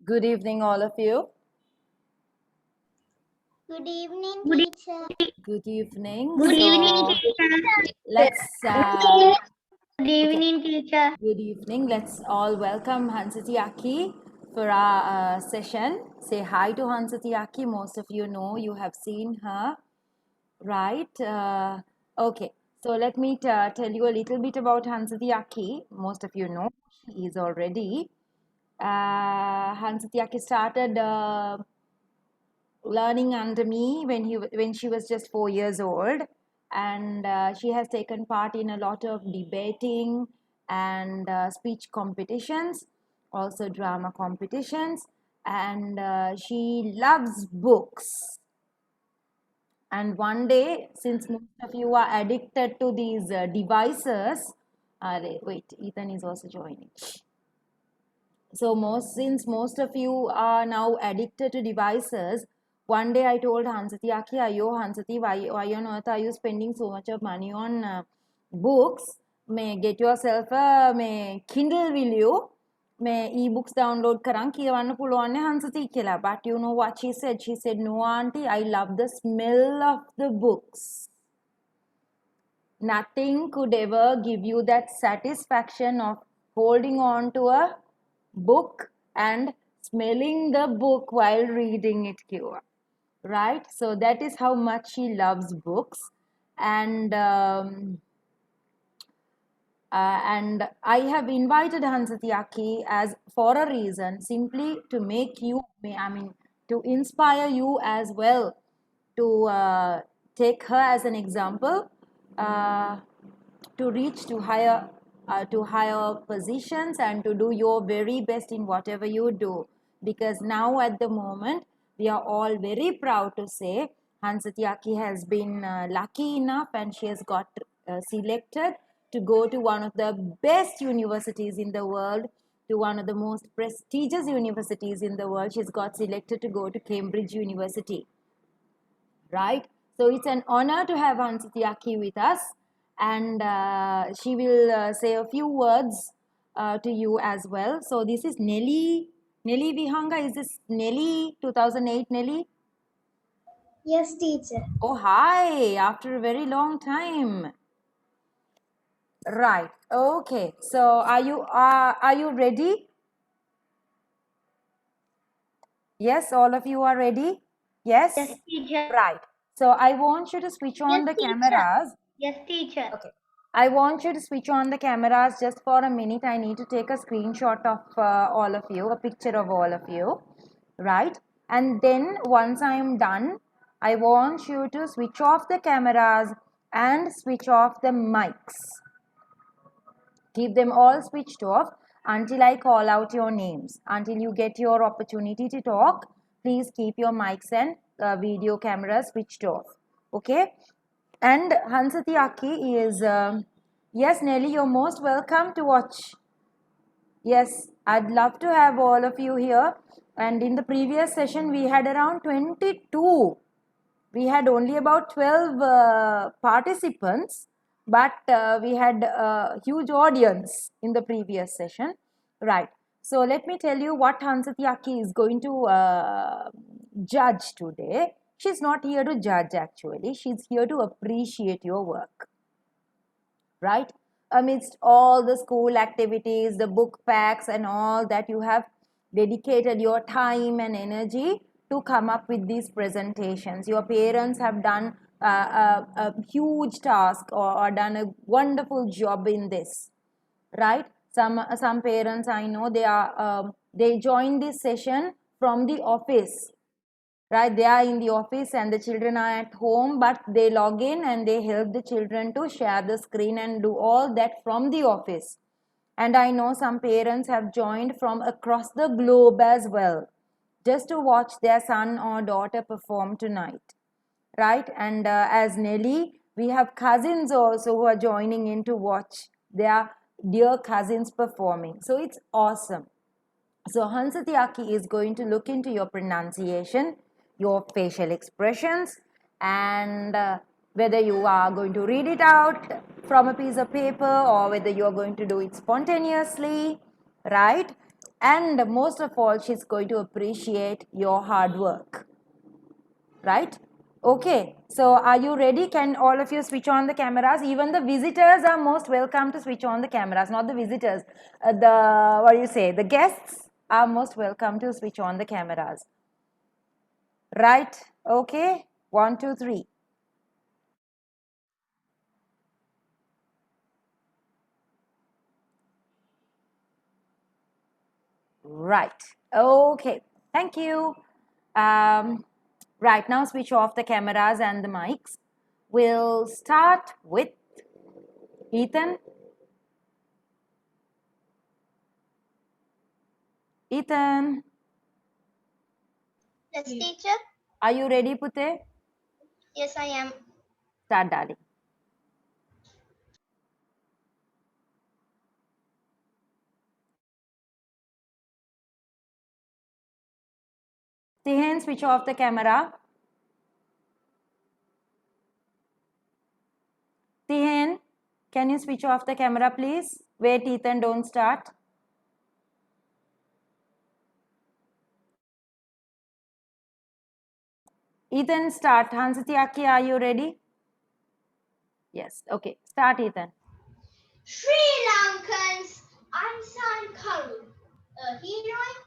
Good evening, all of you. Good evening, Good teacher. Good evening. Good evening, So teacher. let's Good okay. evening, teacher. Good evening. Let's all welcome Hansati Aki for our session. Say hi to Hansati Aki. Most of you know, you have seen her, right? Okay. So let me tell you a little bit about Hansati Aki. Most of you know she is already. Hansati Aki started learning under me when she was just 4 years old, and she has taken part in a lot of debating and speech competitions, also drama competitions, and she loves books. And one day, since most of you are addicted to these devices, wait, Ethan is also joining. So since most of you are now addicted to devices, one day I told Hansati, Aki, ayo Hansati, why on earth are you spending so much of money on books? May get yourself a may Kindle, will you? May e-books download karang kiyawanna puluwanne Hansati kila. But you know what she said? She said, no auntie, I love the smell of the books. Nothing could ever give you that satisfaction of holding on to a book and smelling the book while reading it, Kiwa. Right? So that is how much she loves books. And I have invited Hansati Aki as for a reason, simply to make you, to inspire you as well, to take her as an example, uh, to reach to higher positions and to do your very best in whatever you do. Because now at the moment, we are all very proud to say Hansati Aki has been lucky enough and she has got selected to go to one of the best universities in the world, to one of the most prestigious universities in the world. She's got selected to go to Cambridge University, right? So it's an honor to have Hansati Aki with us, and she will say a few words to you as well. So this is Nelly Vihanga. Is this Nelly 2008 Nelly? Yes, teacher. Oh, hi! After a very long time. Right. Okay. So are you ready? Yes, all of you are ready? Yes? Yes, teacher. Right. So I want you to switch on Yes, the teacher. cameras. Yes, teacher. Okay. I want you to switch on the cameras just for a minute. I need to take a screenshot of all of you, a picture of all of you, right? And then once I am done, I want you to switch off the cameras and switch off the mics. Keep them all switched off until I call out your names. Until you get your opportunity to talk, please keep your mics and video cameras switched off. Okay? And Hansati Aki is, yes, Nelly, you're most welcome to watch. Yes, I'd love to have all of you here. And in the previous session, we had around 22. We had only about 12 participants, but we had a huge audience in the previous session. Right. So let me tell you what Hansati Aki is going to judge today. She's not here to judge actually. She's here to appreciate your work. Right? Amidst all the school activities, the book packs and all that you have dedicated your time and energy to come up with these presentations. Your parents have done a huge task or done a wonderful job in this, right? Some parents I know, they join this session from the office, right? They are in the office and the children are at home, but they log in and they help the children to share the screen and do all that from the office. And I know some parents have joined from across the globe as well, just to watch their son or daughter perform tonight, right? And as Nelly, we have cousins also who are joining in to watch their dear cousins performing. So it's awesome. So Hansati Aki is going to look into your pronunciation, your facial expressions, and whether you are going to read it out from a piece of paper or whether you are going to do it spontaneously, right? And most of all, she's going to appreciate your hard work. Right? Okay, so are you ready? Can all of you switch on the cameras? Even the visitors are most welcome to switch on the cameras, not the visitors. What do you say? The guests are most welcome to switch on the cameras. Right? Okay, 1, 2, 3. Right. Okay. Thank you. Right now, switch off the cameras and the mics. We'll start with Ethan. Ethan, Yes, teacher. are you ready, Pute? Yes, I am. Start, darling. Tihen, switch off the camera. Tihen, can you switch off the camera, please? Wait, Ethan, don't start. Ethan, start. Hansatiaki, are you ready? Yes. Okay. Start, Ethan. Sri Lankans Ansan Karu, a hero in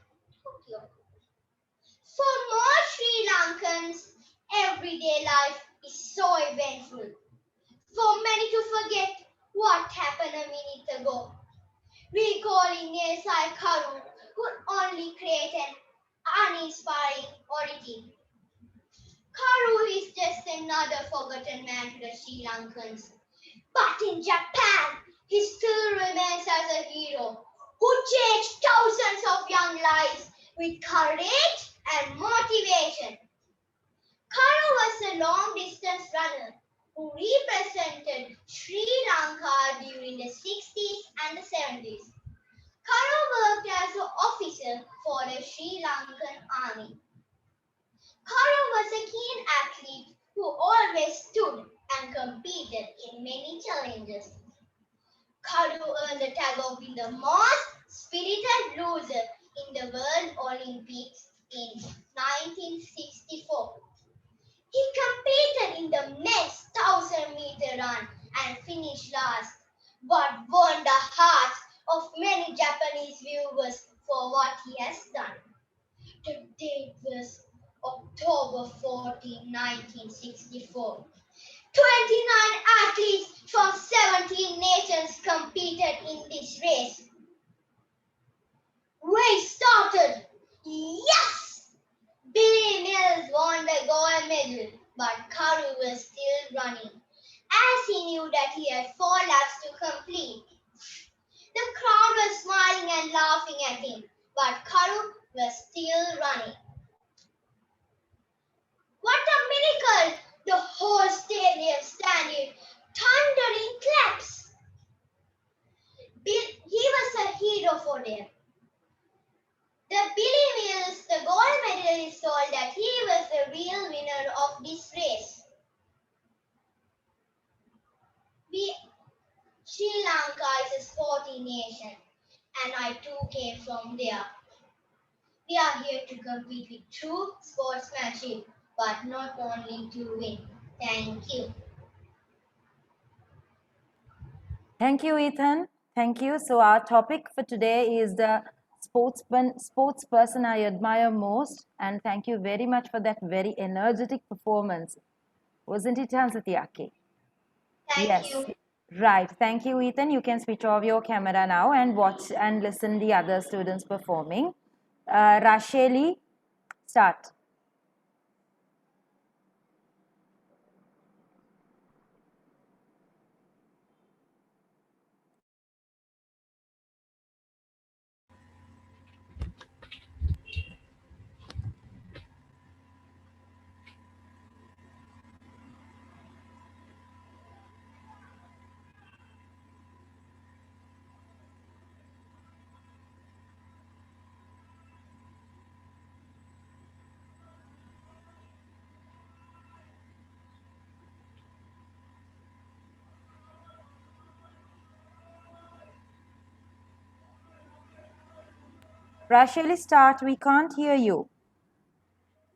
Tokyo. For most Sri Lankans, everyday life is so eventful. For many to forget what happened a minute ago. Recalling Nesai Karu could only create an uninspiring oddity. Karu is just another forgotten man to the Sri Lankans. But in Japan, he still remains as a hero who changed thousands of young lives with courage and motivation. Karu was a long distance runner who represented Sri Lanka during the 60s and the 70s. Karu worked as an officer for the Sri Lankan army. Karu was a keen athlete who always stood and competed in many challenges. Karu earned the tag of being the most spirited loser in the World Olympics in 1964. He competed in the men's 1,000-meter run and finished last, but won the hearts of many Japanese viewers for what he has done. The date was October 14, 1964. 29 athletes from 17 nations competed in this race. Race started. Yes! Billy Mills won the gold medal, but Karu was still running, as he knew that he had 4 laps to complete. The crowd was smiling and laughing at him, but Karu was still running. What a miracle! The whole stadium standing, thundering claps. He was a hero for them. The Billy Mills, the gold medalist, told that he was the real winner of this race. Sri Lanka is a sporty nation, and I too came from there. We are here to compete with true sportsmanship, but not only to win. Thank you. Thank you, Ethan. Thank you. So our topic for today is the sports person I admire most. And thank you very much for that very energetic performance. Wasn't it, Hansatiaki? Thank Yes. you. Right. Thank you, Ethan. You can switch off your camera now and watch and listen the other students performing. Rasheli, start. Rasheli, start. We can't hear you.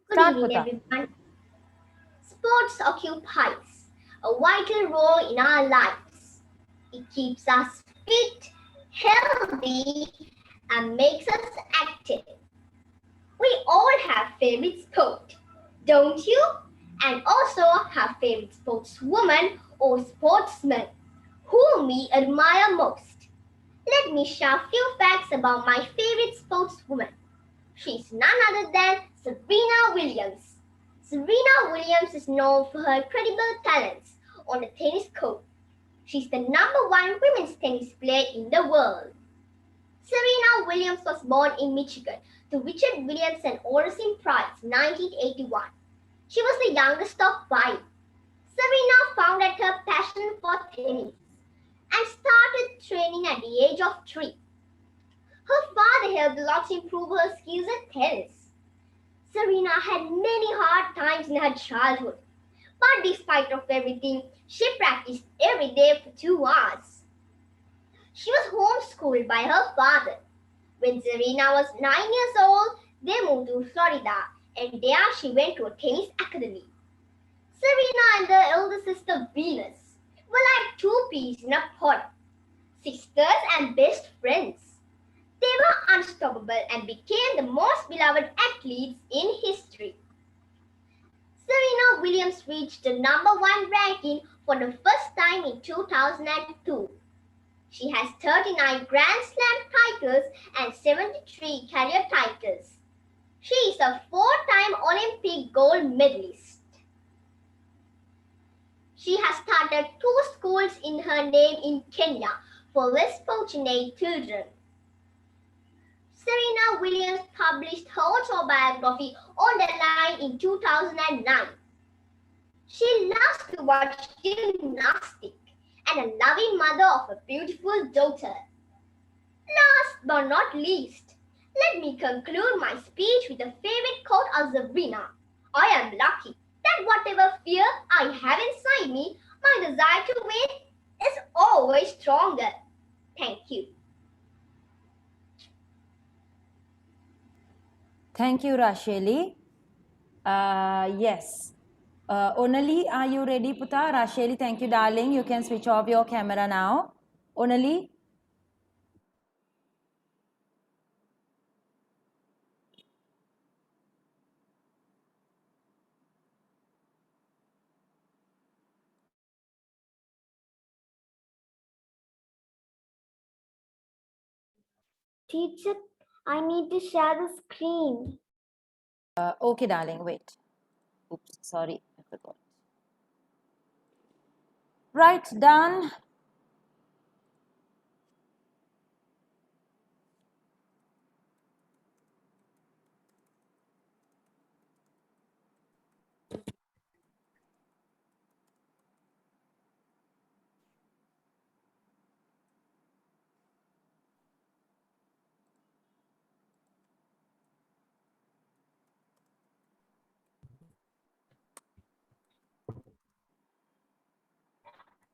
Good Start, evening, Puta. everyone. Sports occupies a vital role in our lives. It keeps us fit, healthy, and makes us active. We all have favorite sport, don't you? And also have favorite sportswoman or sportsman whom we admire most. Let me share a few facts about my favorite sportswoman. She's none other than Serena Williams. Serena Williams is known for her incredible talents on the tennis court. She's the #1 women's tennis player in the world. Serena Williams was born in Michigan to Richard Williams and Oracene Price in 1981. She was the youngest of 5. Serena founded her passion for tennis and started training at the age of 3. Her father helped a lot to improve her skills at tennis. Serena had many hard times in her childhood, but despite of everything, she practiced every day for 2 hours. She was homeschooled by her father. When Serena was 9 years old, they moved to Florida, and there she went to a tennis academy. Serena and her elder sister Venus were like 2 peas in a pod, sisters and best friends. They were unstoppable and became the most beloved athletes in history. Serena Williams reached the #1 ranking for the first time in 2002. She has 39 Grand Slam titles and 73 career titles. She is a 4-time Olympic gold medalist. She has started 2 schools in her name in Kenya for less fortunate children. Serena Williams published her autobiography On the Line in 2009. She loves to watch gymnastics and a loving mother of a beautiful daughter. Last but not least, let me conclude my speech with a favorite quote of Serena. I am lucky that whatever fear I have inside me, my desire to win is always stronger. Thank you. Thank you, Rasheli. Yes. Onali, are you ready, Puta? Rasheli, thank you, darling. You can switch off your camera now. Onali? Teacher, I need to share the screen. Okay, darling, wait. Oops, sorry, I forgot. Right, done.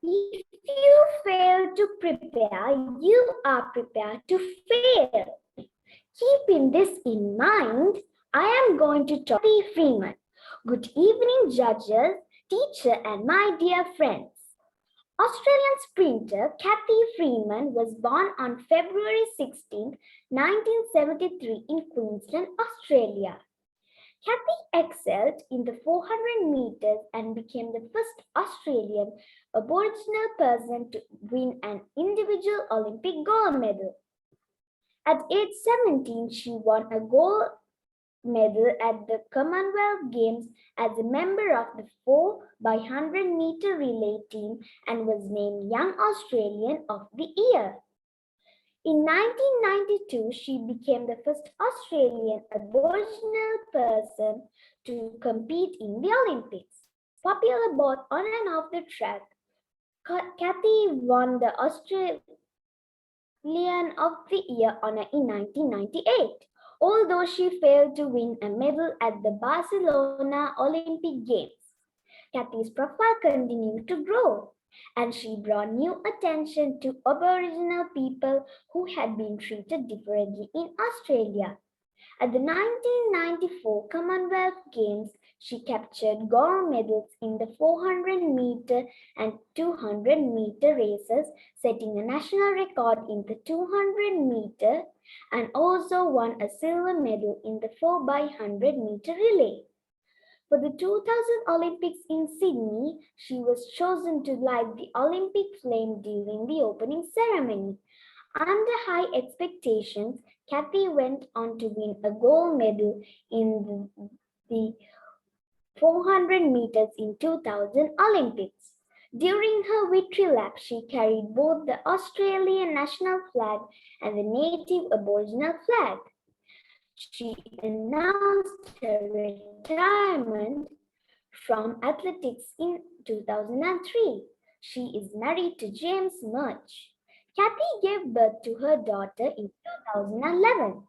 If you fail to prepare, you are prepared to fail. Keeping this in mind, I am going to talk to Kathy Freeman. Good evening, judges, teacher, and my dear friends. Australian sprinter Kathy Freeman was born on February 16, 1973 in Queensland, Australia. Kathy excelled in the 400 meters and became the first Australian Aboriginal person to win an individual Olympic gold medal. At age 17, she won a gold medal at the Commonwealth Games as a member of the 4x100-meter relay team and was named Young Australian of the Year. In 1992, she became the first Australian Aboriginal person to compete in the Olympics. Popular both on and off the track, Kathy won the Australian of the Year honor in 1998, although she failed to win a medal at the Barcelona Olympic Games. Kathy's profile continued to grow. And she brought new attention to Aboriginal people who had been treated differently in Australia. At the 1994 Commonwealth Games, she captured gold medals in the 400-meter and 200-meter races, setting a national record in the 200-meter, and also won a silver medal in the 4x100-meter relay. For the 2000 Olympics in Sydney, she was chosen to light the Olympic flame during the opening ceremony. Under high expectations, Kathy went on to win a gold medal in the 400 meters in 2000 Olympics. During her victory lap, she carried both the Australian national flag and the native Aboriginal flag. She announced her retirement from athletics in 2003. She is married to James Murch. Kathy gave birth to her daughter in 2011.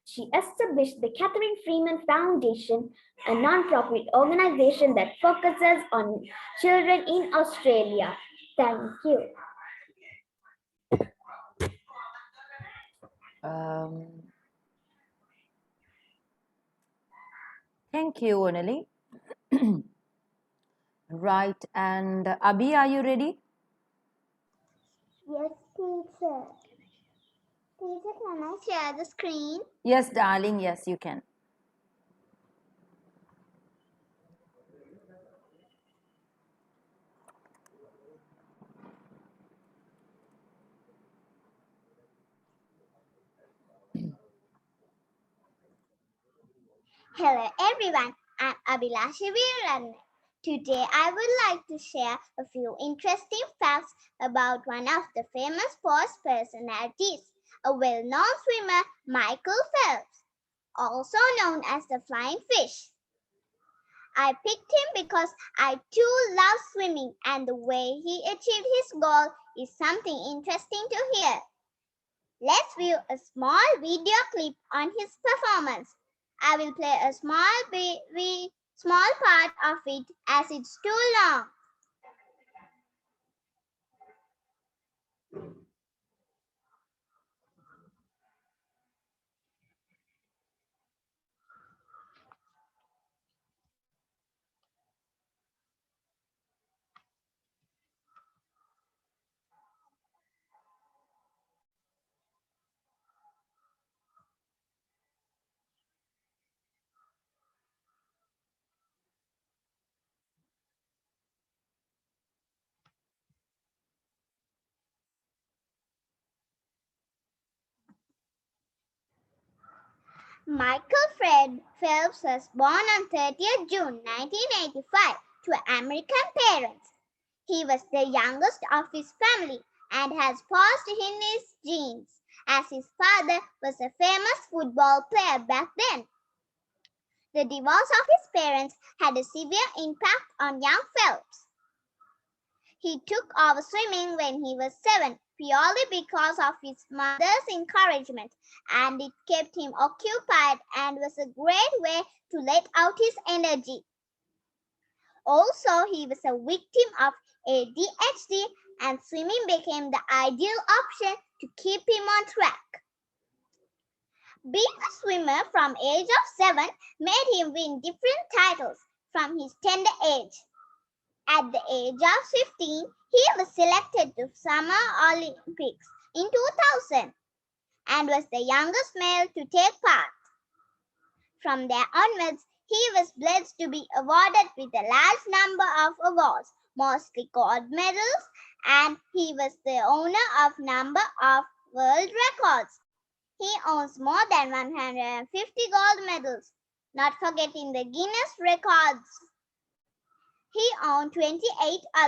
She established the Catherine Freeman Foundation, a non-profit organization that focuses on children in Australia. Thank you. Thank you, Onali. Right, and Abhi, are you ready? Yes, teacher. Teacher, can I share the screen? Yes, darling, yes, you can. Hello everyone, I'm Abhilashi Veeran. Today I would like to share a few interesting facts about one of the famous sports personalities, a well-known swimmer, Michael Phelps, also known as the Flying Fish. I picked him because I too love swimming, and the way he achieved his goal is something interesting to hear. Let's view a small video clip on his performance. I will play a small part of it as it's too long. Michael Fred Phelps was born on 30th June 1985 to American parents. He was the youngest of his family and has passed in his genes, as his father was a famous football player back then. The divorce of his parents had a severe impact on young Phelps. He took over swimming when he was 7, purely because of his mother's encouragement, and it kept him occupied and was a great way to let out his energy. Also, he was a victim of ADHD, and swimming became the ideal option to keep him on track. Being a swimmer from age of 7 made him win different titles from his tender age. At the age of 15, he was selected to Summer Olympics in 2000 and was the youngest male to take part. From there onwards, he was blessed to be awarded with a large number of awards, mostly gold medals, and he was the owner of a number of world records. He owns more than 150 gold medals, not forgetting the Guinness records. He owned 28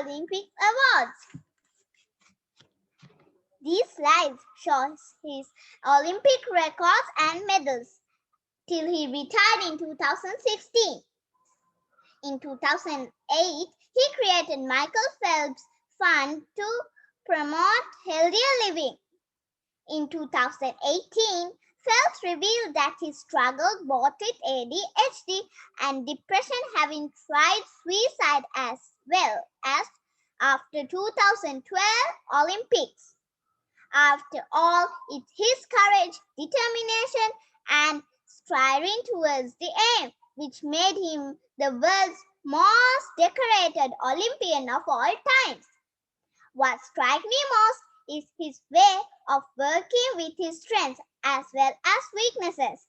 Olympic awards. These slides show his Olympic records and medals till he retired in 2016. In 2008, he created Michael Phelps Fund to promote healthier living. In 2018, Phelps revealed that he struggled both with ADHD and depression, having tried suicide as well as after 2012 Olympics. After all, it's his courage, determination, and striving towards the aim which made him the world's most decorated Olympian of all times. What strikes me most is his way of working with his strengths as well as weaknesses.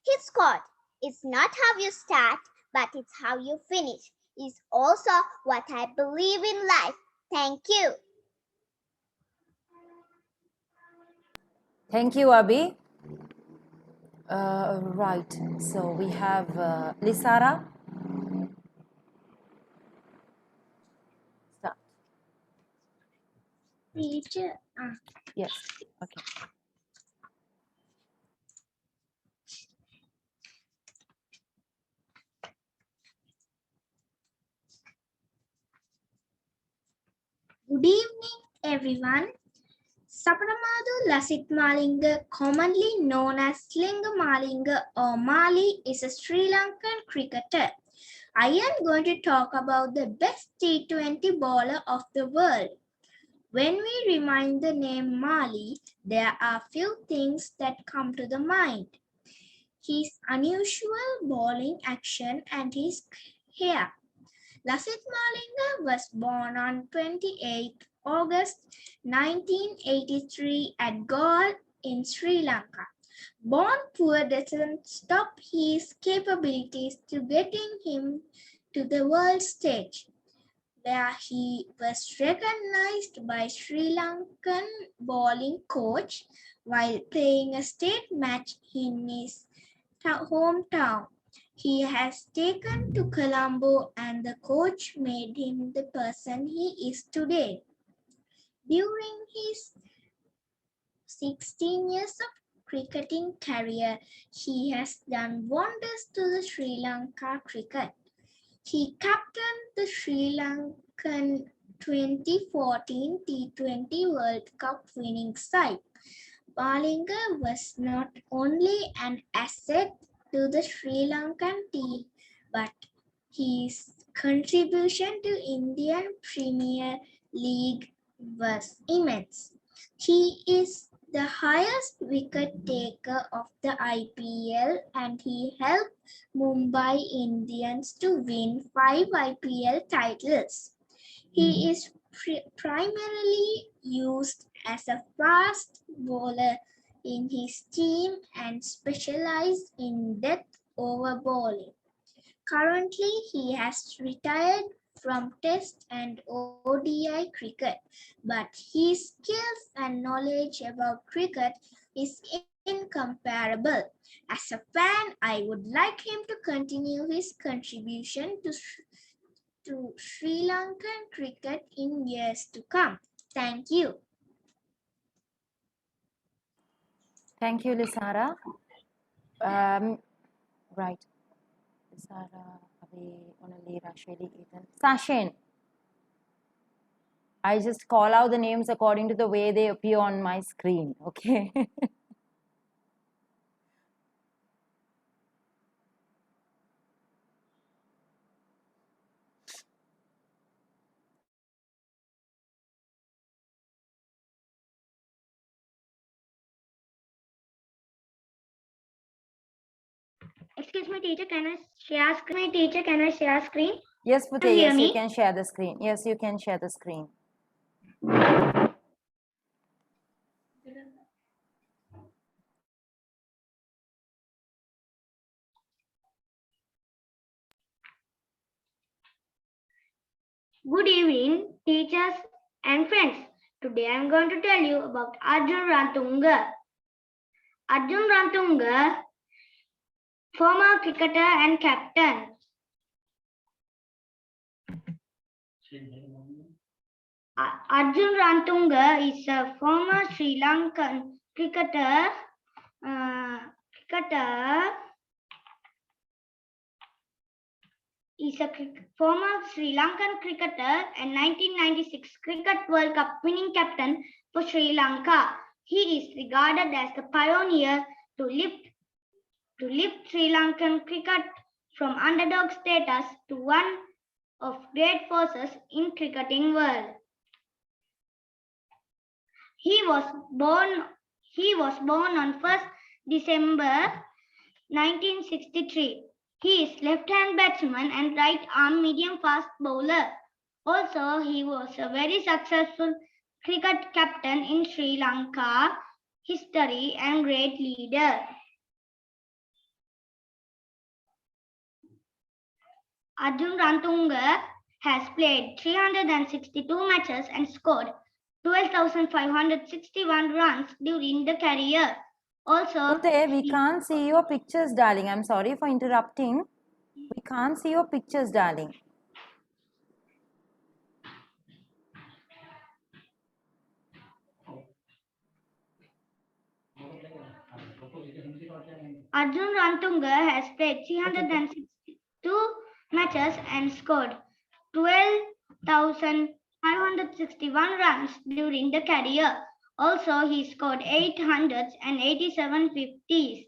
His quote, "It's not how you start, but it's how you finish," is also what I believe in life. Thank you. Thank you, Abhi. Right, so we have Lisara. Start. Teacher. Yes, okay. Good evening, everyone. Saparamadu Lasit Malinga, commonly known as Slinga Malinga or Mali, is a Sri Lankan cricketer. I am going to talk about the best T20 bowler of the world. When we remind the name Mali, there are few things that come to the mind. His unusual bowling action and his hair. Lasit Malinga was born on 28 August 1983 at Galle in Sri Lanka. Born poor doesn't stop his capabilities to getting him to the world stage, where he was recognized by Sri Lankan bowling coach while playing a state match in his hometown. He has taken to Colombo and the coach made him the person he is today. During his 16 years of cricketing career, he has done wonders to the Sri Lanka cricket. He captained the Sri Lankan 2014 T20 World Cup winning side. Malinga was not only an asset to the Sri Lankan team, but his contribution to Indian Premier League was immense. He is the highest wicket taker of the IPL and he helped Mumbai Indians to win 5 IPL titles. He is primarily used as a fast bowler in his team and specialized in death over bowling. Currently, he has retired from Test and ODI cricket, but his skills and knowledge about cricket is incomparable. As a fan, I would like him to continue his contribution to Sri Lankan cricket in years to come. Thank you. Thank you, Lisara. Right. Lisara, Abhi, Onali, Rasheli, Ethan. Sashin. I just call out the names according to the way they appear on my screen, okay? Excuse me, teacher, can I share screen? My teacher, can I share screen? Yes, Pute, Can you hear yes, you me? can share the screen. Yes, you can share the screen. Good evening, teachers and friends. Today I am going to tell you about Arjun Rantunga. Arjun Rantunga, former cricketer and captain. Arjun Rantunga is a former Sri Lankan cricketer. Is a former Sri Lankan cricketer and 1996 Cricket World Cup winning captain for Sri Lanka. He is regarded as the pioneer to lift Sri Lankan cricket from underdog status to one of great forces in cricketing world. He was born on 1st December 1963. He is left-hand batsman and right-arm medium-fast bowler. Also, he was a very successful cricket captain in Sri Lanka history and great leader. Arjun Rantunga has played 362 matches and scored 12,561 runs during the career. Also, Ute, we can't see your pictures, darling. I'm sorry for interrupting. We can't see your pictures, darling. Arjun Rantunga has played 362 matches and scored 12,561 runs during the career. Also, he scored 887 50s.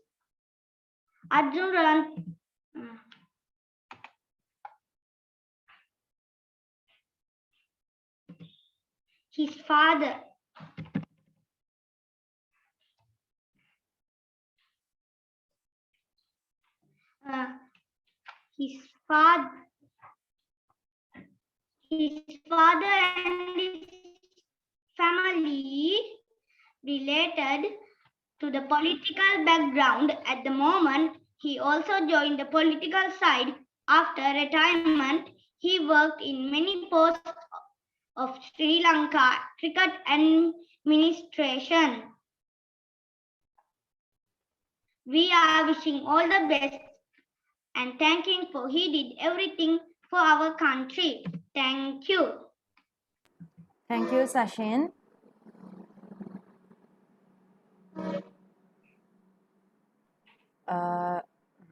Arjun Rantunga. His father. His father and his family related to the political background at the moment. He also joined the political side. After retirement, he worked in many posts of Sri Lanka cricket administration. We are wishing all the best and thanking for he did everything for our country. Thank you. Thank you, Sachin.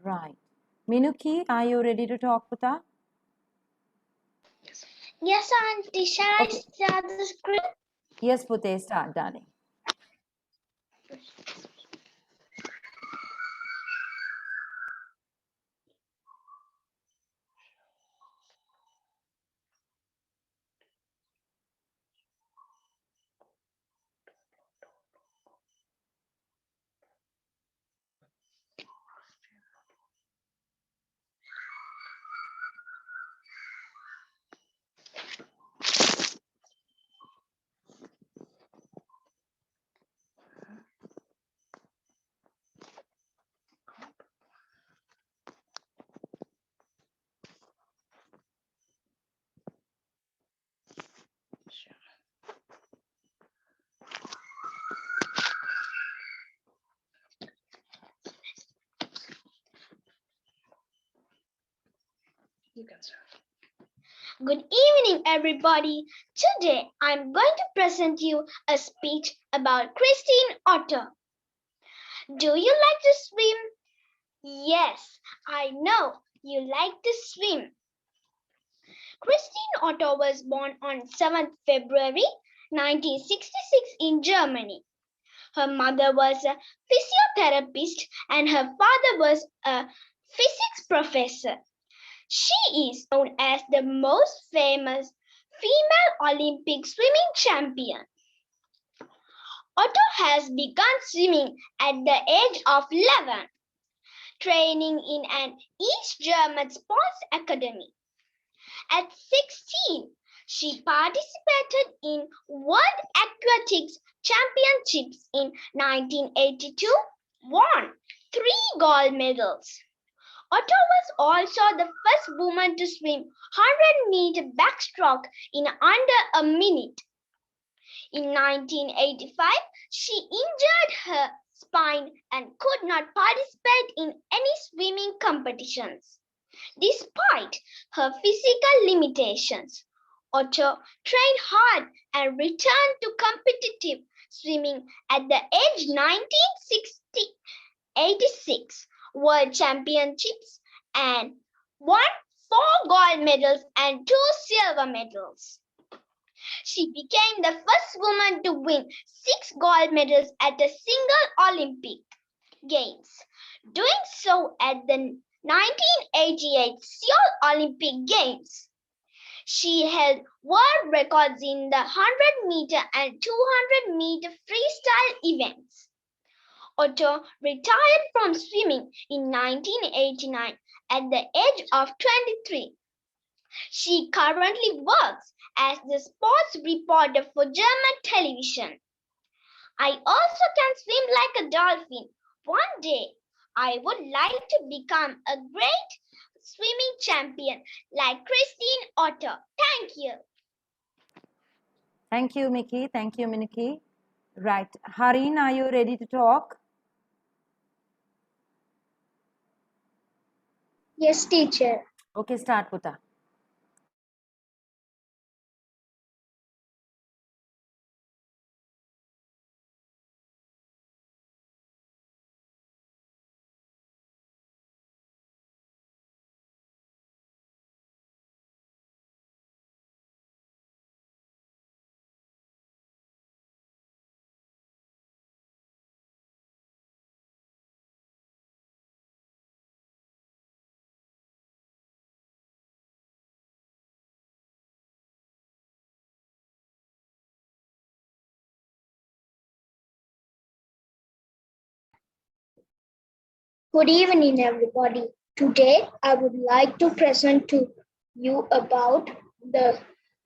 Right. Minuki, are you ready to talk, Puta? Yes, Auntie. Shall I start the script? Yes, Pute, start, darling. Good evening, everybody. Today, I'm going to present you a speech about Christine Otto. Do you like to swim? Yes, I know you like to swim. Christine Otto was born on 7th February 1966 in Germany. Her mother was a physiotherapist and her father was a physics professor. She is known as the most famous female Olympic swimming champion. Otto has begun swimming at the age of 11, training in an East German sports academy. At 16, she participated in World Aquatics Championships in 1982, won 3 gold medals. Otto was also the first woman to swim 100-meter backstroke in under a minute. In 1985, she injured her spine and could not participate in any swimming competitions. Despite her physical limitations, Otto trained hard and returned to competitive swimming at the age 1986 World Championships and won 4 gold medals and 2 silver medals. She became the first woman to win 6 gold medals at a single Olympic Games, doing so at the 1988 Seoul Olympic Games. She held world records in the 100-meter and 200-meter freestyle events. Otto retired from swimming in 1989 at the age of 23. She currently works as the sports reporter for German television. I also can swim like a dolphin. One day, I would like to become a great swimming champion like Christine Otto. Thank you. Thank you, Mickey. Thank you, Miniki. Right. Hareen, are you ready to talk? Yes, teacher. Okay, start, Puta. Good evening, everybody. Today, I would like to present to you about the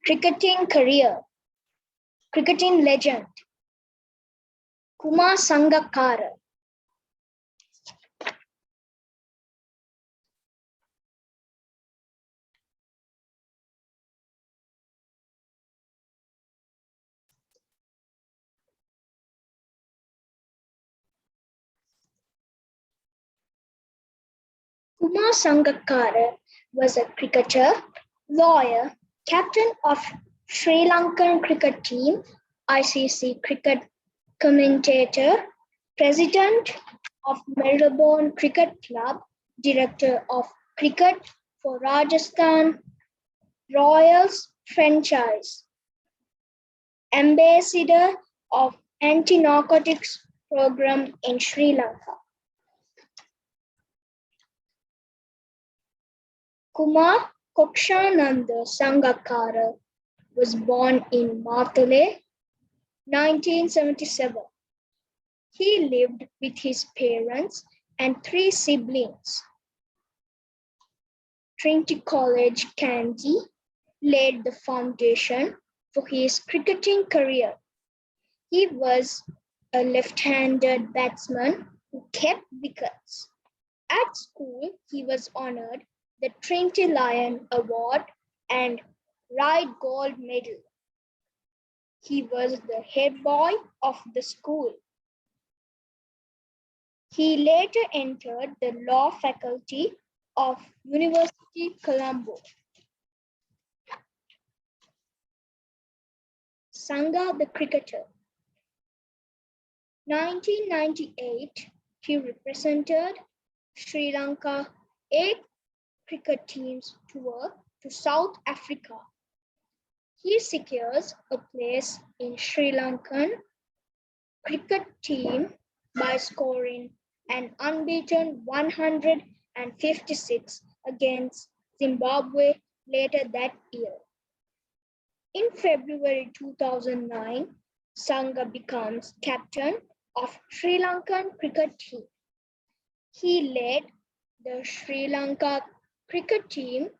cricketing legend, Kumar Sangakkara. Kumar Sangakkara was a cricketer, lawyer, captain of Sri Lankan cricket team, ICC cricket commentator, president of Melbourne Cricket Club, director of cricket for Rajasthan Royals franchise, ambassador of anti-narcotics program in Sri Lanka. Kumar Kokshananda Sangakkara was born in Martale, 1977. He lived with his parents and 3 siblings. Trinity College, Kandy laid the foundation for his cricketing career. He was a left-handed batsman who kept wickets. At school, he was honored the Trinity Lion Award and Wright Gold Medal. He was the head boy of the school. He later entered the law faculty of University Colombo. Sangha the cricketer. 1998, he represented Sri Lanka 8 cricket teams tour to South Africa. He secures a place in Sri Lankan cricket team by scoring an unbeaten 156 against Zimbabwe later that year. In February 2009, Sangha becomes captain of Sri Lankan cricket team. He led the Sri Lanka cricket team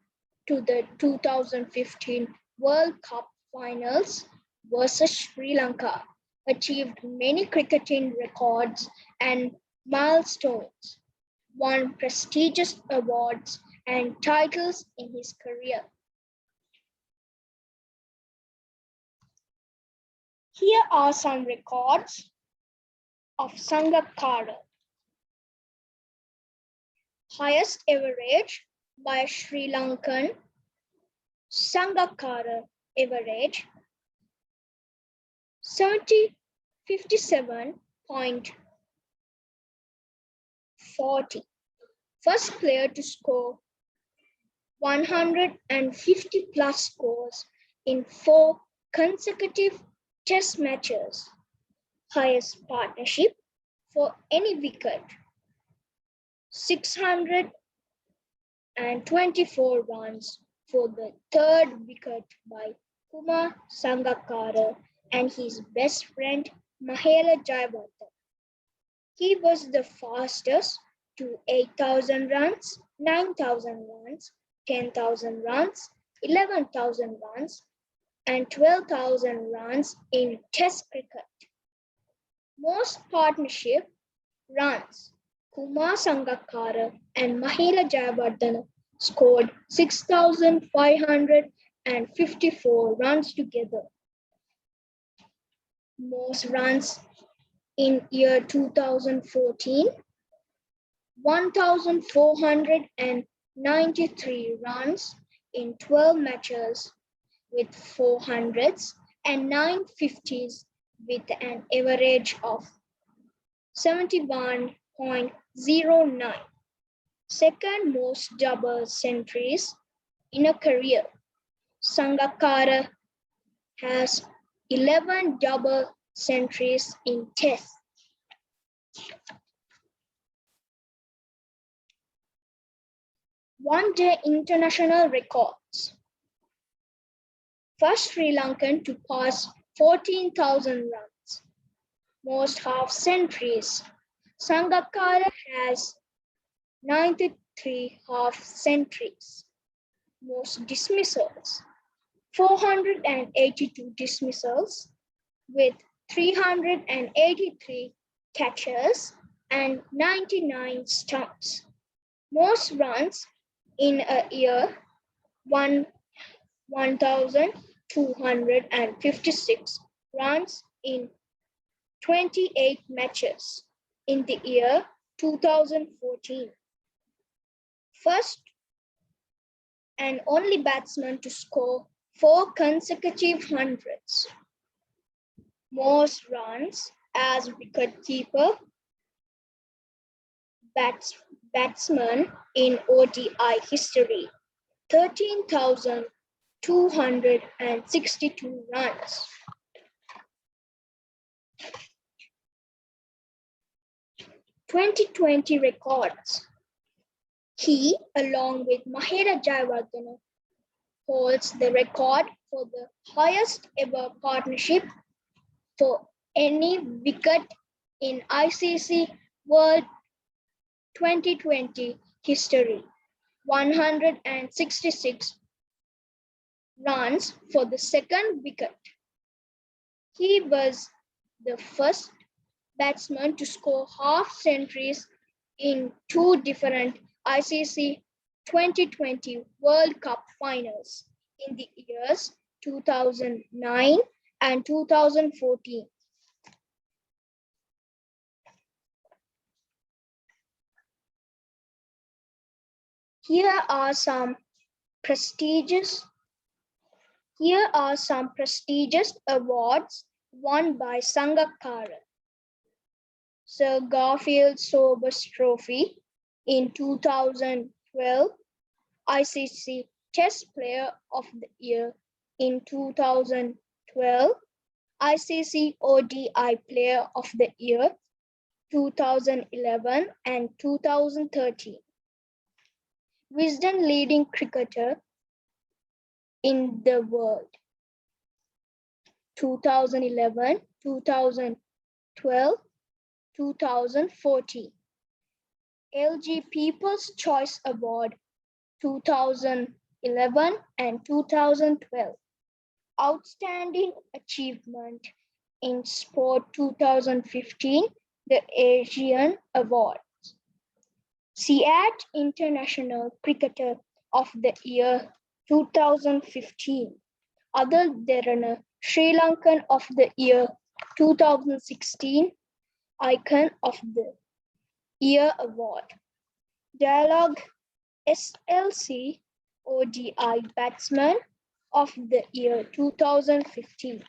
to the 2015 World Cup finals versus Sri Lanka, achieved many cricketing records and milestones, won prestigious awards and titles in his career. Here are some records of Sangakkara. Highest average by Sri Lankan Sangakkara average 57.40. First player to score 150 plus scores in 4 consecutive test matches. Highest partnership for any wicket 624 runs for the third wicket by Kumar Sangakkara and his best friend Mahela Jayawardene. He was the fastest to 8,000 runs, 9,000 runs, 10,000 runs, 11,000 runs, and 12,000 runs in Test cricket. Most partnership runs, Kumar Sangakkara and Mahela Jayawardene scored 6,554 runs together. Most runs in year 2014, 1,493 runs in 12 matches with 400s and 950s with an average of 71.09. Second most double centuries in a career. Sangakkara has 11 double centuries in Test. One-day international records. First Sri Lankan to pass 14,000 runs. Most half centuries. Sangakkara has 93 half centuries. Most dismissals. 482 dismissals with 383 catches and 99 stumps. Most runs in a year, 1,256 runs in 28 matches in the year 2014. First and only batsman to score 4 consecutive hundreds. Most runs as wicketkeeper batsman in ODI history, 13,262 runs. Twenty records. He, along with Mahela Jayawardene, holds the record for the highest ever partnership for any wicket in ICC World 2020 history, 166 runs for the second wicket. He was the first batsman to score half centuries in 2 different ICC 2020 World Cup finals in the years 2009 and 2014. Here are some prestigious awards won by Sangakkara. Sir Garfield Sobers Trophy in 2012, ICC Test Player of the Year in 2012, ICC ODI Player of the Year 2011 and 2013. Wisden leading cricketer in the world 2011, 2012, 2014. LG People's Choice Award 2011 and 2012. Outstanding Achievement in Sport 2015, the Asian Award. SIAT International Cricketer of the Year 2015. Adil Derana Sri Lankan of the Year 2016, Icon of the Year Award. Dialogue SLC ODI Batsman of the Year 2015.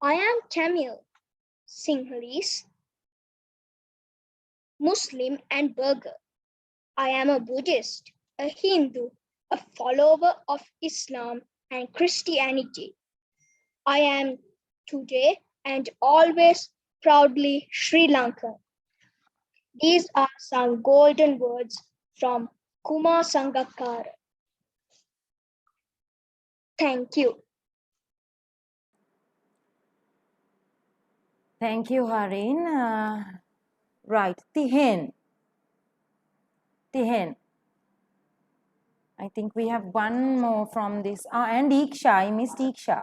I am Tamil, Sinhalese, Muslim and Burgher. I am a Buddhist, a Hindu, a follower of Islam and Christianity. I am today and always proudly Sri Lankan. These are some golden words from Kumar Sangakkar. Thank you. Thank you, Harin. Right, Tihen. Tihen. I think we have one more from this. And Iksha. I missed Iksha.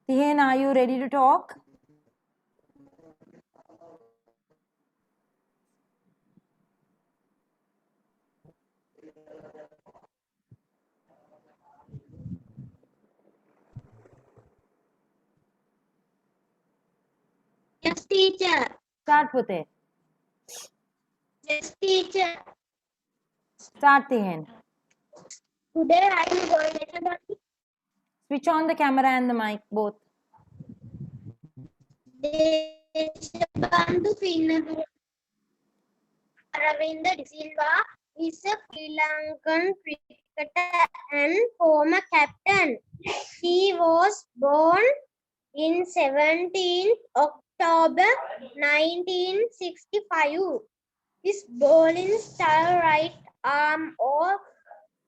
Tihen, are you ready to talk? Yes, teacher. Start with it. Yes, teacher. Start, Tihen. Today I am going to Switch on the camera and the mic, both. Deshabandu Pinnaru Aravinda De Silva is a Sri Lankan cricketer and former captain. He was born in 17th October 1965. His bowling style right arm off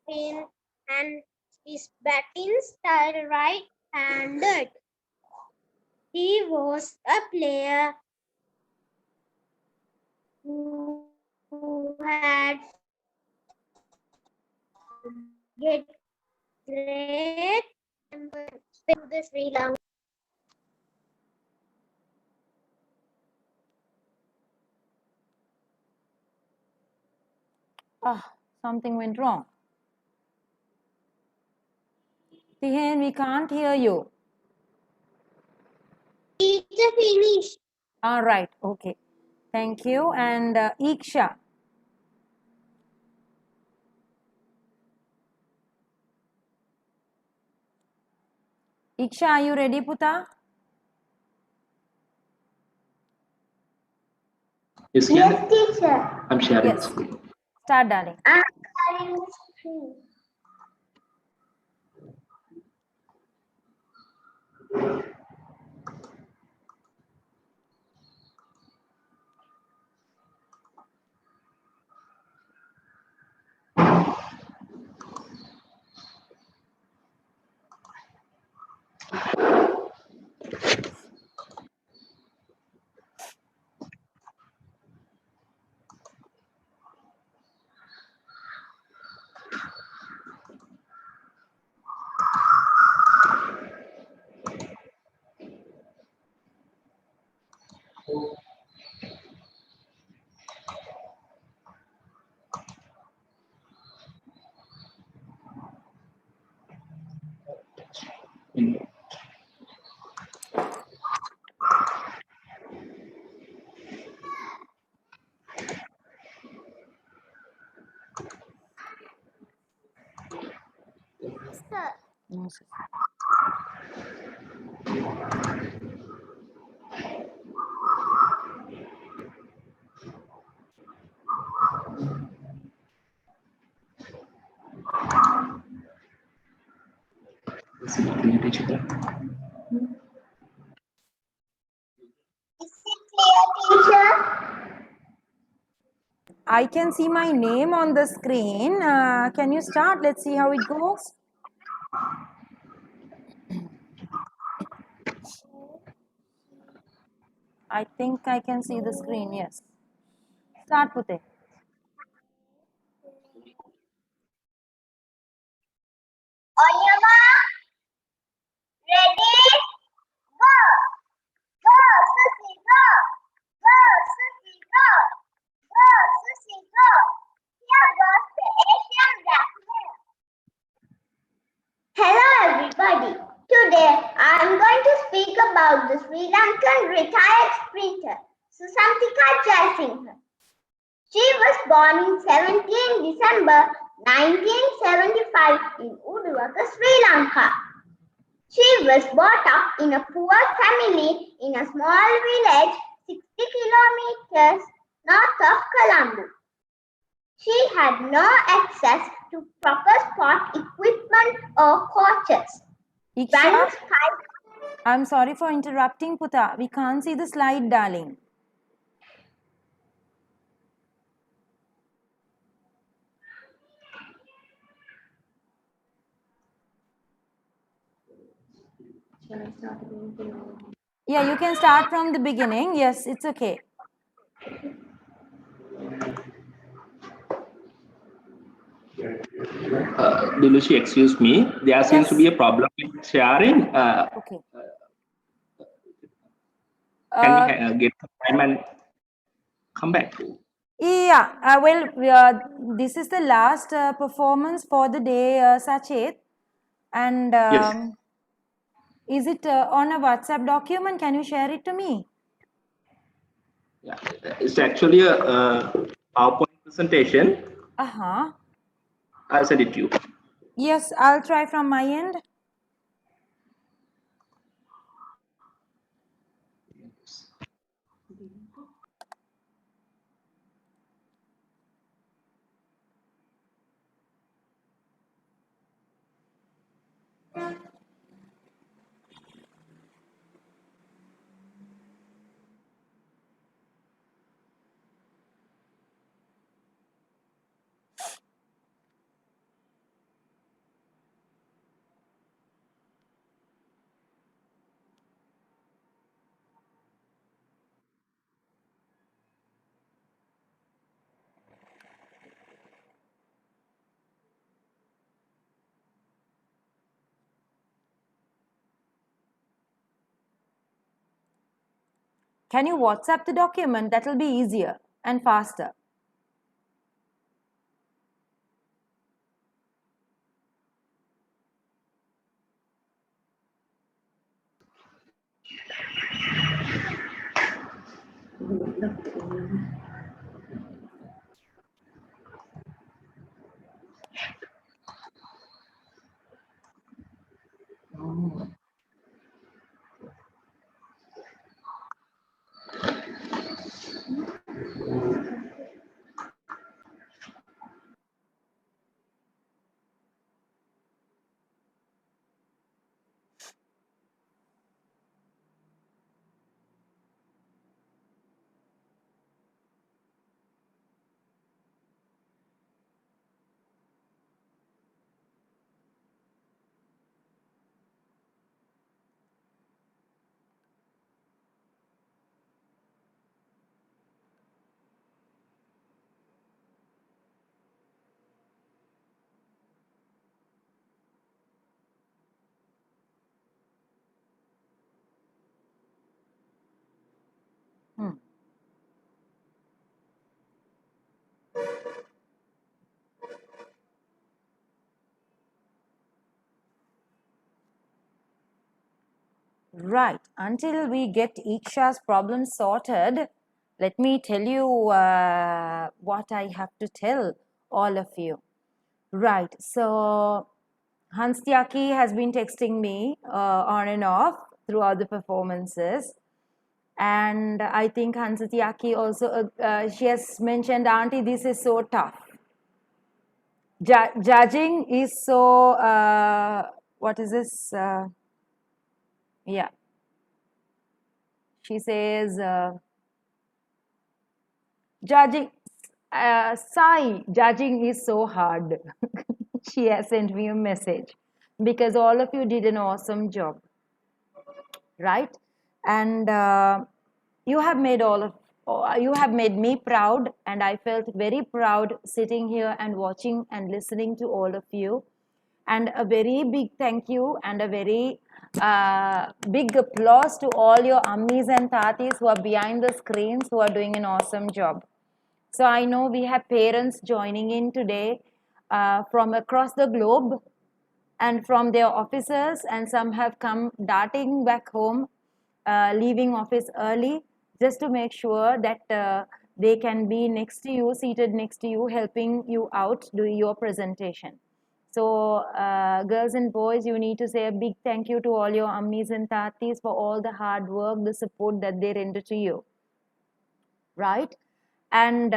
spin and his batting style right-handed. He was a player who had get great to the Sri Lanka. Something went wrong. Tihen, we can't hear you. Teacher finish. All right, okay. Thank you. And Iksha. Iksha, are you ready, Puta? Yes, Yes, teacher. I'm sharing Yes. the screen. Start, darling. I'm sharing the screen. Sir. No, sir. Is it clear, teacher? Is it clear, teacher? I can see my name on the screen. Can you start? Let's see how it goes. I think I can see the screen, yes. Start with it. On your mark. Ready? Go! Go, Susie, go! Go, Susie, go! Go, Susie, go! Here goes the Asian blackmail. Hello, everybody. Today, I am going to speak about the Sri Lankan retired sprinter, Susantika Jayasinghe. She was born in 17 December 1975 in Uduwaka, Sri Lanka. She was brought up in a poor family in a small village 60 kilometers north of Colombo. She had no access to proper sport equipment or coaches. Iksha, One five. I'm sorry for interrupting, Puta. We can't see the slide, darling. Yeah, you can start from the beginning. Yes, it's okay. Dilushi, excuse me. There seems to Yes. be a problem with sharing. Okay. Can we get time and come back to? Yeah, well, this is the last performance for the day, Sachet. And Yes. is it on a WhatsApp document? Can you share it to me? Yeah. It's actually a PowerPoint presentation. Uh-huh. I'll send it to you. Yes, I'll try from my end. Can you WhatsApp the document? That will be easier and faster. Hmm. Right. Until we get Iksha's problem sorted, let me tell you what I have to tell all of you. Right. So Hans Tyaki has been texting me on and off throughout the performances. And I think Hans Tyaki also, she has mentioned, Auntie, this is so tough. Judging is so, what is this? Yeah. She says, judging, Sai, judging is so hard. She has sent me a message because all of you did an awesome job, right? And you have made you have made me proud, and I felt very proud sitting here and watching and listening to all of you. And a very big thank you and a very big applause to all your ammis and tatis who are behind the screens who are doing an awesome job. So I know we have parents joining in today from across the globe and from their offices, and some have come darting back home, leaving office early just to make sure that they can be next to you, seated next to you, helping you out doing your presentation. So, girls and boys, you need to say a big thank you to all your ammis and tatis for all the hard work, the support that they render to you, right? And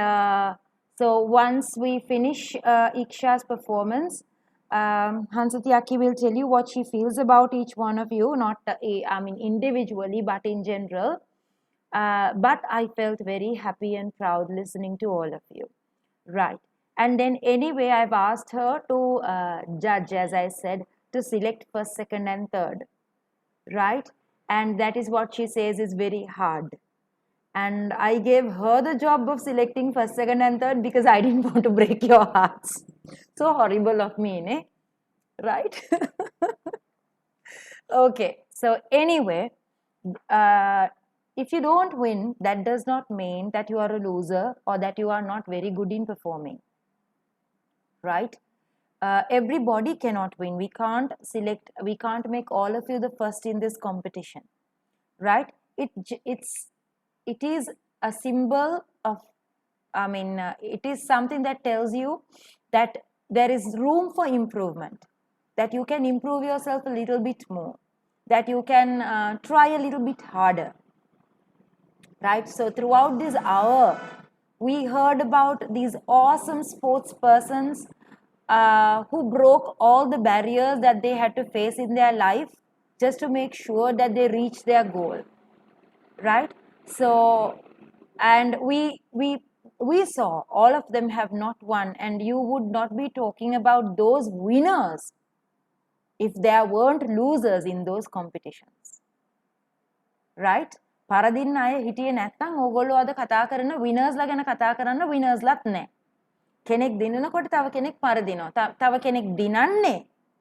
so once we finish Iksha's performance, Hansati Aki will tell you what she feels about each one of you, not I mean individually, but in general. But I felt very happy and proud listening to all of you. Right. And then anyway, I've asked her to judge, as I said, to select first, second, and third. Right. And that is what she says is very hard. And I gave her the job of selecting first, second, and third because I didn't want to break your hearts. So horrible of me, ne? Right? Okay. So anyway, if you don't win, that does not mean that you are a loser or that you are not very good in performing. Right? Everybody cannot win. We can't select, we can't make all of you the first in this competition. Right? It is a symbol of, I mean, it is something that tells you that there is room for improvement, that you can improve yourself a little bit more, that you can try a little bit harder. Right? So throughout this hour, we heard about these awesome sports persons who broke all the barriers that they had to face in their life just to make sure that they reach their goal. Right? So, and we saw all of them have not won, and you would not be talking about those winners if there weren't losers in those competitions. Right? පරදින්න අය හිටියේ නැත්නම් ඕගොල්ලෝ අද කතා කරන විනර්ස්ලා ගැන කතා කරන්න විනර්ස්ලාත් නැහැ. කෙනෙක් දිනනකොට තව කෙනෙක් පරදිනවා. තව කෙනෙක් දිනන්නේ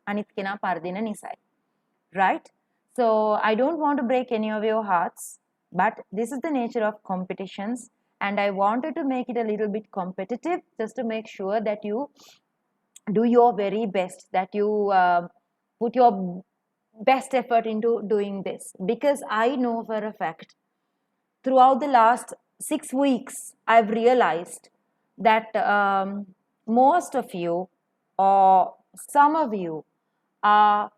අනිත් කෙනා පරදින නිසායි. Right? So I don't want to break any of your hearts, but this is the nature of competitions, and I wanted to make it a little bit competitive just to make sure that you do your very best, that you put your best effort into doing this, because I know for a fact throughout the last 6 weeks I've realized that most of you or some of you are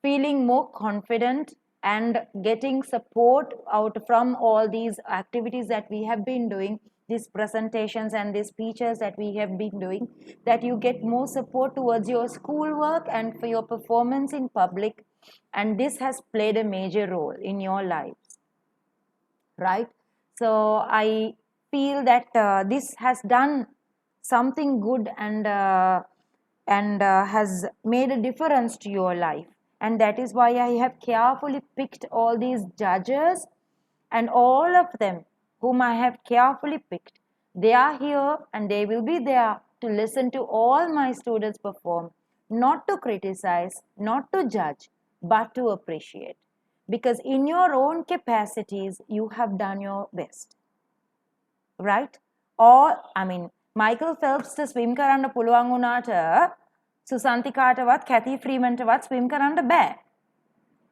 feeling more confident and getting support out from all these activities that we have been doing, these presentations and these speeches that we have been doing, that you get more support towards your schoolwork and for your performance in public, and this has played a major role in your lives. Right? So I feel that this has done something good and has made a difference to your life, and that is why I have carefully picked all these judges, and all of them whom I have carefully picked, they are here and they will be there to listen to all my students perform, not to criticize, not to judge, but to appreciate, because in your own capacities you have done your best. Right? Or I mean, Michael Phelps swim කරන්න පුළුවන් වුණාට සුසන්තිකාටවත් කැති ෆ්‍රීමන්ටවත් swim කරන්න බෑ.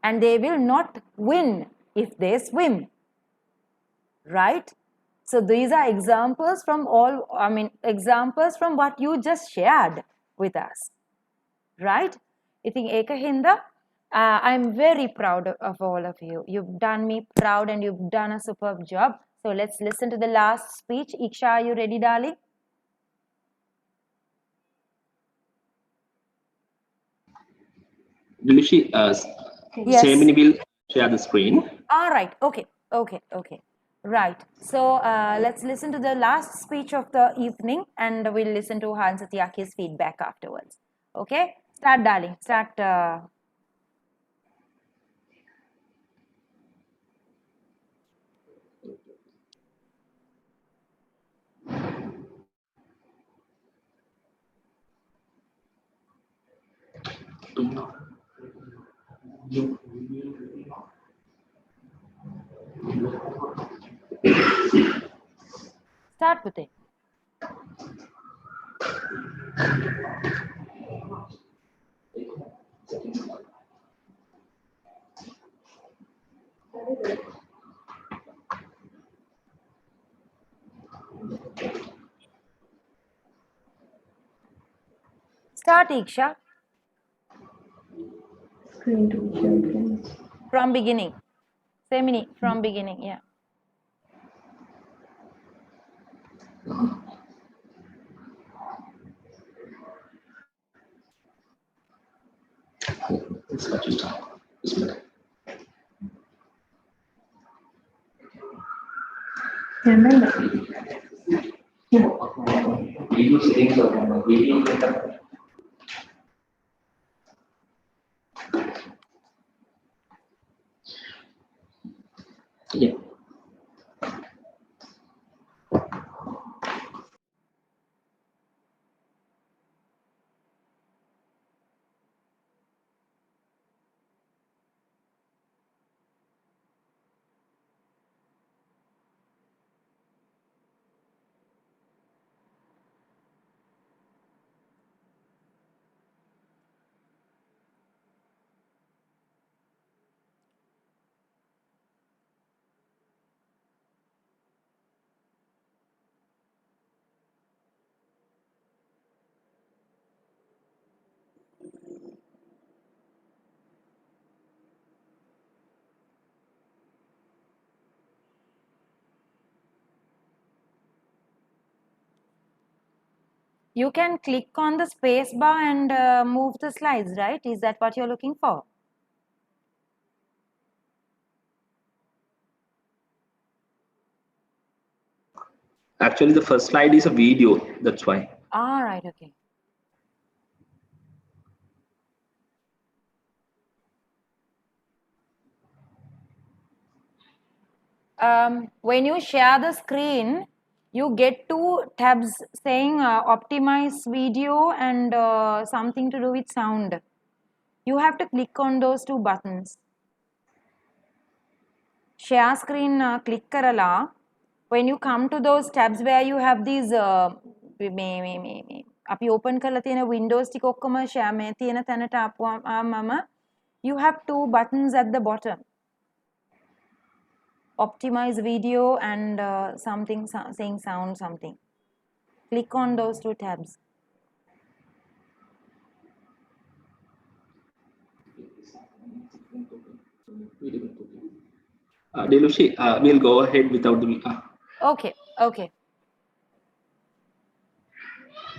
And they will not win if they swim. Right? So these are examples from examples from what you just shared with us. Right? ඉතින් ඒක හින්දා I'm very proud of all of you. You've done me proud and you've done a superb job. So let's listen to the last speech. Iksha, are you ready, darling? Dilushi, Yes. Shamini will share the screen. All right. Okay. Right. So let's listen to the last speech of the evening, and we'll listen to Hansati Aki's feedback afterwards. Okay? Start, darling. Start. Start with it. Start, Iksha. Screen to share, please. From beginning. Semini, from beginning, yeah. It's what you start. It's better. Remember. Video settings or video setup. Yeah. You can click on the space bar and move the slides, right? Is that what you're looking for? Actually, the first slide is a video. That's why. All right, okay. When you share the screen, you get two tabs saying optimize video and something to do with sound. You have to click on those two buttons. Share screen click karala. When you come to those tabs where you have these අපි open කරලා තියෙන windows ටික ඔක්කොම share මේ තියෙන තැනට ආපුවාම you have two buttons at the bottom. Optimize video and something saying sound something. Click on those two tabs. Delushi, we'll go ahead without the. Okay, okay.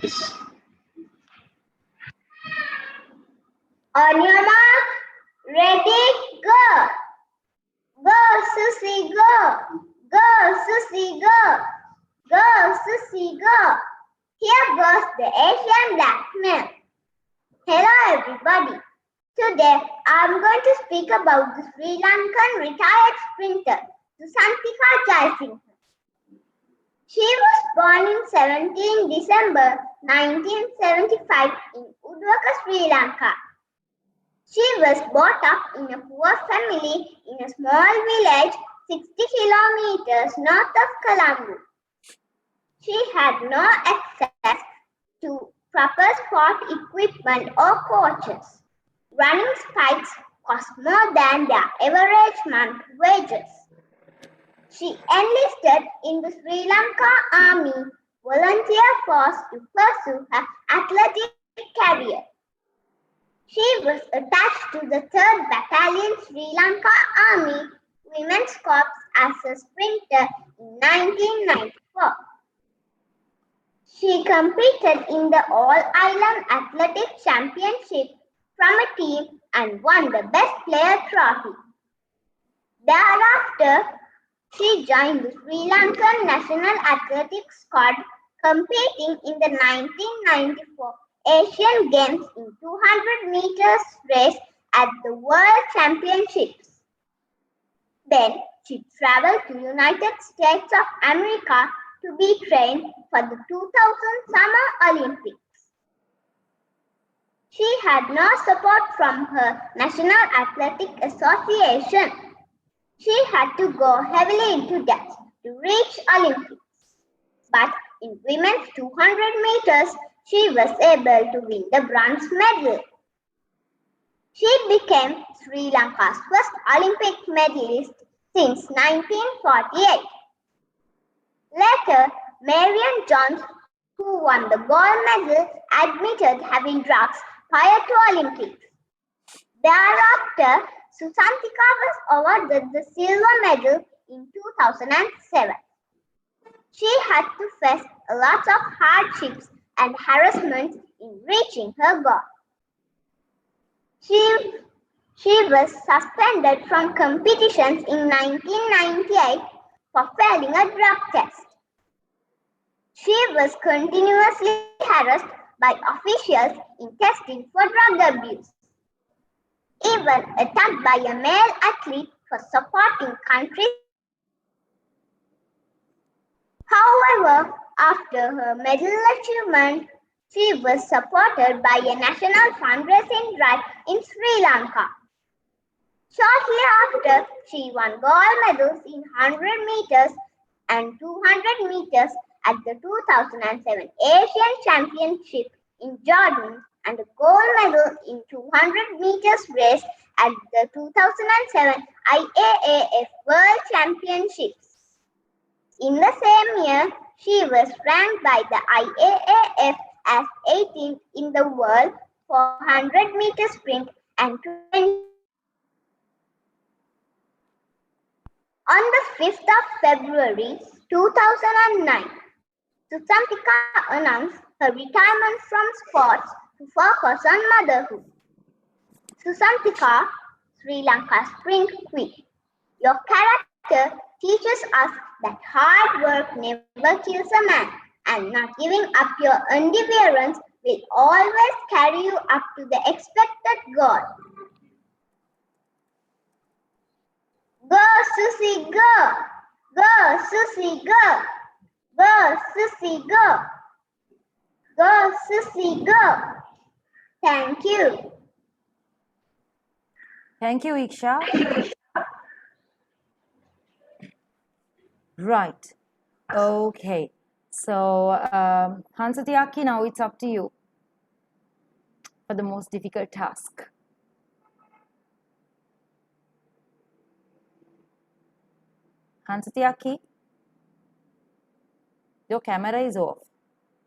Yes. On your mark, ready, go. Go, Susie, go. Go, Susie, go. Go, Susie, go. Here goes the Asian black man. Hello, everybody. Today, I'm going to speak about the Sri Lankan retired sprinter, Susantika Jayasinghe. She was born in 17 December 1975 in Udvaka, Sri Lanka. She was brought up in a poor family in a small village 60 kilometers north of Colombo. She had no access to proper sport equipment or coaches. Running spikes cost more than their average month wages. She enlisted in the Sri Lanka Army volunteer force to pursue her athletic career. She was attached to the 3rd Battalion Sri Lanka Army Women's Corps as a sprinter in 1994. She competed in the All-Ireland Athletic Championship from a team and won the Best Player trophy. Thereafter, she joined the Sri Lankan national athletics squad, competing in the 1994 Asian Games in 200 meters race at the World Championships. Then she traveled to United States of America to be trained for the 2000 Summer Olympics. She had no support from her National Athletic Association. She had to go heavily into debt to reach Olympics. But in women's 200 meters, she was able to win the bronze medal. She became Sri Lanka's first Olympic medalist since 1948. Later, Marion Jones, who won the gold medal, admitted having drugs prior to Olympics. Thereafter, Susantika was awarded the silver medal in 2007. She had to face a lot of hardships and harassment in reaching her goal. She was suspended from competitions in 1998 for failing a drug test. She was continuously harassed by officials in testing for drug abuse, even attacked by a male athlete for supporting countries. However, after her medal achievement, she was supported by a national fundraising drive in Sri Lanka. Shortly after, she won gold medals in 100 meters and 200 meters at the 2007 Asian Championship in Jordan and a gold medal in 200 meters race at the 2007 IAAF World Championships. In the same year, she was ranked by the IAAF as 18th in the world for 100 meter sprint and 20. On the 5th of February 2009, Susantika announced her retirement from sports to focus on motherhood. Susantika, Sri Lanka's sprint queen. Your character teaches us that hard work never kills a man, and not giving up your endeavors will always carry you up to the expected goal. Go, Susie, go! Go, Susie, go! Go, Susie, go! Go, Susie, go! Thank you. Thank you, Iksha. Right. Okay. So, Hansatyaki, now it's up to you for the most difficult task. Hansatyaki, your camera is off.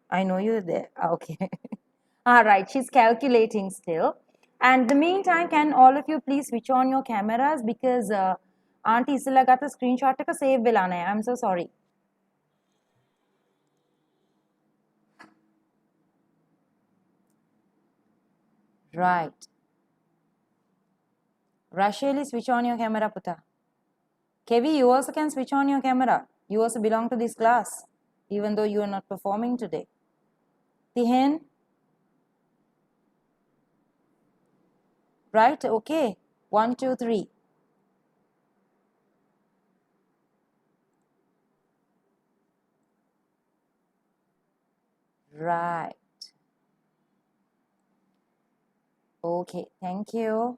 I know you're there. Okay. All right. She's calculating still. And in the meantime, can all of you please switch on your cameras because Auntie Isla got a screenshot to save Vilana. I'm so sorry. Right. Rasheli, switch on your camera, Puta. Kevi, you also can switch on your camera. You also belong to this class, even though you are not performing today. Tihen? Right, okay. 1, 2, 3. Right. Okay, thank you.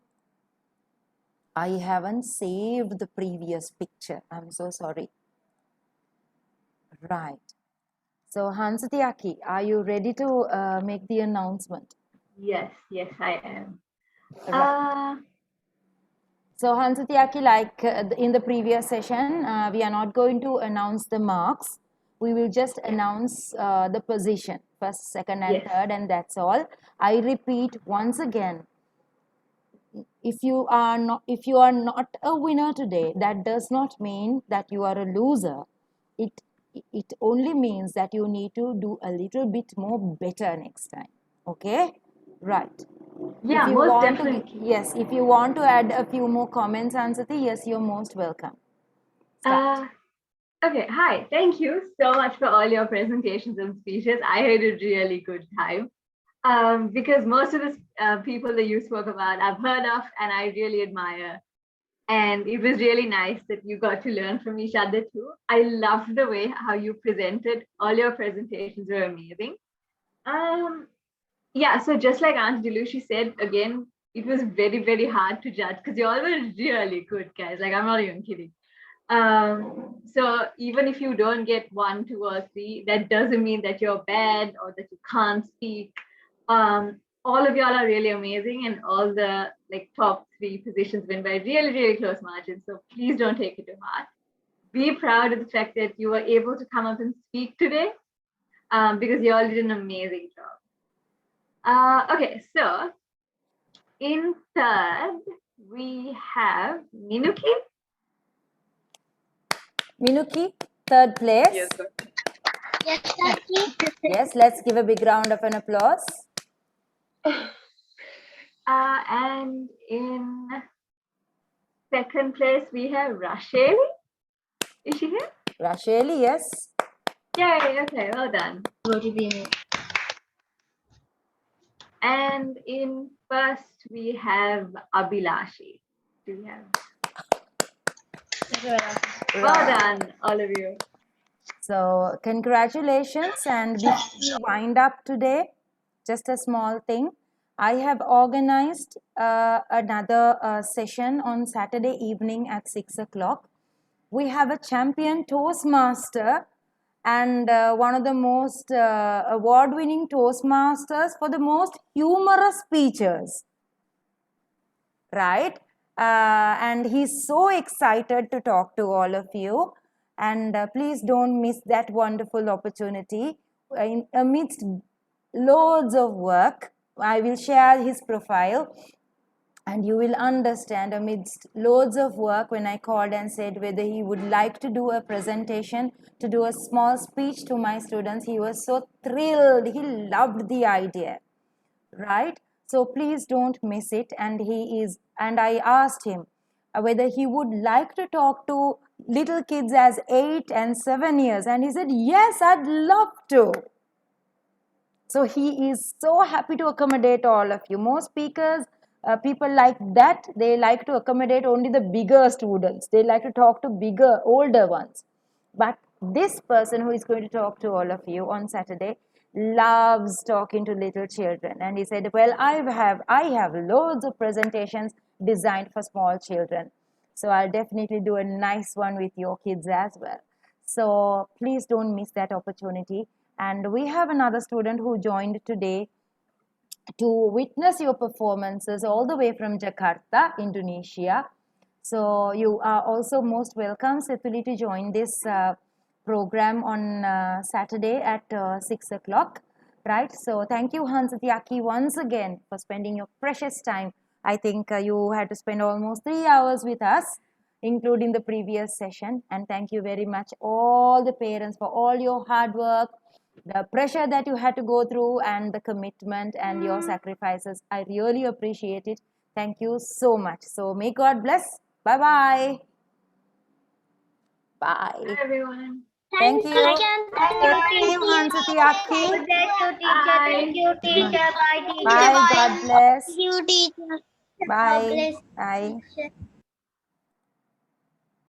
I haven't saved the previous picture. I'm so sorry. Right. So, Hansatyaki, are you ready to make the announcement? Yes, I am. Right. So, Hansatyaki, like in the previous session, we are not going to announce the marks. We will just announce the position, first, second, and Yes. third, and that's all. I repeat once again, if you are not a winner today, that does not mean that you are a loser. It only means that you need to do a little bit more better next time. Okay, right. Yeah, If you most want definitely. yes, if you want to add a few more comments, Ansati, yes, you're most welcome. Start. Okay, hi. Thank you so much for all your presentations and speeches. I had a really good time. Because most of the people that you spoke about, I've heard of and I really admire. And it was really nice that you got to learn from each other too. I loved the way how you presented. All your presentations were amazing. Yeah, so just like Aunt Delushi said, again, it was very, very hard to judge because you all were really good, guys. Like, I'm not even kidding. So even if you don't get 1, 2, or 3, that doesn't mean that you're bad or that you can't speak. All of y'all are really amazing, and all the like top 3 positions win by really, really close margins. So please don't take it to heart. Be proud of the fact that you were able to come up and speak today, because you all did an amazing job. Okay, so in third we have Minuki. Minuki, third place. Yes, thank you. Yes, let's give a big round of an applause. And in second place, we have Rasheli. Is she here? Rasheli, yes. Yay, okay, well done. Voted in. And in first, we have Abhilashi. Do we have? Well done, all of you. So, congratulations. And before we wind up today, just a small thing. I have organized another session on Saturday evening at 6 o'clock. We have a champion Toastmaster and one of the most award-winning Toastmasters for the most humorous speeches, right? And he's so excited to talk to all of you. And please don't miss that wonderful opportunity. Amidst loads of work, I will share his profile. And you will understand amidst loads of work when I called and said whether he would like to do a presentation, to do a small speech to my students. He was so thrilled. He loved the idea, right? So please don't miss it. And I asked him whether he would like to talk to little kids as 8 and 7 years. And he said, yes, I'd love to. So he is so happy to accommodate all of you. Most speakers, people like that, they like to accommodate only the bigger students. They like to talk to bigger, older ones. But this person who is going to talk to all of you on Saturday loves talking to little children. And he said, well, I have loads of presentations designed for small children. So I'll definitely do a nice one with your kids as well. So please don't miss that opportunity. And we have another student who joined today to witness your performances all the way from Jakarta, Indonesia. So you are also most welcome, Setuli, to join this program on Saturday at 6 o'clock, right? So thank you, Hans Satyaki, once again for spending your precious time. I think you had to spend almost 3 hours with us, including the previous session. And thank you very much, all the parents, for all your hard work, the pressure that you had to go through, and the commitment and your sacrifices. I really appreciate it. Thank you so much. So may God bless. Bye-bye. Bye. Hi, everyone. Thank you. Thank you, Hans Satyaki. Good day to teacher. Thank you, teacher. Bye, teacher. Bye. God bless. You teacher. Bye. bless. Bye. Teacher.